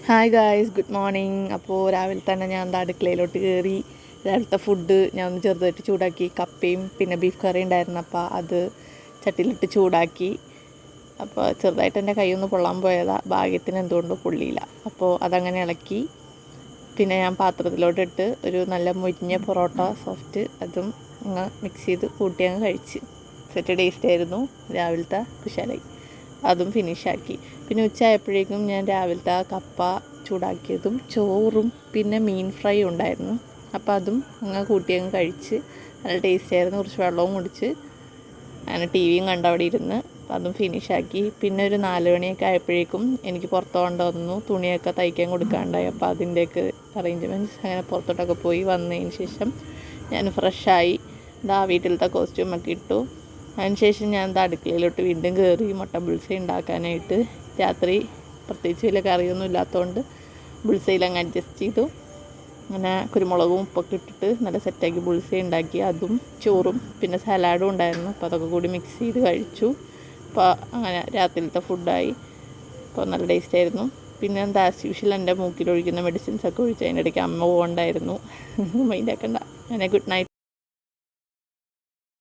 Hi guys, good morning. അപ്പോൾ രാവിലെ തന്നെ ഞാൻ എന്താ അടുക്കളയിലോട്ട് കയറി. രാവിലത്തെ ഫുഡ് ഞാൻ ഒന്ന് ചെറുതായിട്ട് ചൂടാക്കി. കപ്പയും പിന്നെ ബീഫ് കറി ഉണ്ടായിരുന്നു, അപ്പോൾ അത് ചട്ടിയിലിട്ട് ചൂടാക്കി. അപ്പോൾ ചെറുതായിട്ട് എൻ്റെ കൈയൊന്ന് പൊള്ളാൻ പോയതാണ്, ഭാഗ്യത്തിന് എന്തുകൊണ്ടോ പൊള്ളിയില്ല. അപ്പോൾ അതങ്ങനെ ഇളക്കി. പിന്നെ ഞാൻ പാത്രത്തിലോട്ടിട്ട് ഒരു നല്ല മുരിഞ്ഞ പൊറോട്ട സോഫ്റ്റ് അതും അങ്ങ് മിക്സ് ചെയ്ത് കൂട്ടി അങ്ങ് കഴിച്ച്. സെറ്റ് ടേസ്റ്റ് ആയിരുന്നു. രാവിലത്തെ കുശാലായി. അതും ഫിനിഷാക്കി. പിന്നെ ഉച്ചയായപ്പോഴേക്കും ഞാൻ രാവിലത്തെ കപ്പ ചൂടാക്കിയതും ചോറും പിന്നെ മീൻ ഫ്രൈ ഉണ്ടായിരുന്നു. അപ്പോൾ അതും അങ്ങ് കൂട്ടി അങ്ങ് കഴിച്ച് നല്ല ടേസ്റ്റ് ആയിരുന്നു. കുറച്ച് വെള്ളവും കുടിച്ച് അങ്ങനെ ടി വിയും കണ്ട് അവിടെ ഇരുന്ന് അതും ഫിനിഷാക്കി. പിന്നെ ഒരു 4 മണിയൊക്കെ ആയപ്പോഴേക്കും എനിക്ക് പുറത്ത് കൊണ്ട് വന്നു, തുണിയൊക്കെ തയ്ക്കാൻ കൊടുക്കാണ്ടായി. അപ്പോൾ അതിൻ്റെയൊക്കെ അറേഞ്ച്മെൻറ്റ്സ് അങ്ങനെ പുറത്തോട്ടൊക്കെ പോയി വന്നതിന് ശേഷം ഞാൻ ഫ്രഷായി. വീട്ടിലത്തെ കോസ്റ്റ്യൂമൊക്കെ ഇട്ടു. അതിനുശേഷം ഞാൻ അടുക്കളയിലോട്ട് വീണ്ടും കയറി മുട്ട ബുൾസൈ ഉണ്ടാക്കാനായിട്ട്. രാത്രി പ്രത്യേകിച്ച് വലിയ കറിയൊന്നും ഇല്ലാത്തതുകൊണ്ട് ബുൾസൈയിൽ അങ്ങ് അഡ്ജസ്റ്റ് ചെയ്തു. അങ്ങനെ കുരുമുളകും ഉപ്പൊക്കെ ഇട്ടിട്ട് നല്ല സെറ്റാക്കി ബുൾസൈ ഉണ്ടാക്കി. അതും ചോറും പിന്നെ സലാഡും ഉണ്ടായിരുന്നു. അപ്പോൾ അതൊക്കെ കൂടി മിക്സ് ചെയ്ത് കഴിച്ചു. അപ്പോൾ അങ്ങനെ രാത്രിയിലത്തെ ഫുഡായി. അപ്പോൾ നല്ല ടേസ്റ്റ് ആയിരുന്നു. പിന്നെ ആസ് യൂഷ്വൽ എൻ്റെ മൂക്കിലൊഴിക്കുന്ന മെഡിസിൻസൊക്കെ ഒഴിച്ച് അതിൻ്റെ ഇടയ്ക്ക് അമ്മ പോകണ്ടായിരുന്നു. മൈൻഡാക്കണ്ട. അങ്ങനെ ഗുഡ് നൈറ്റ്.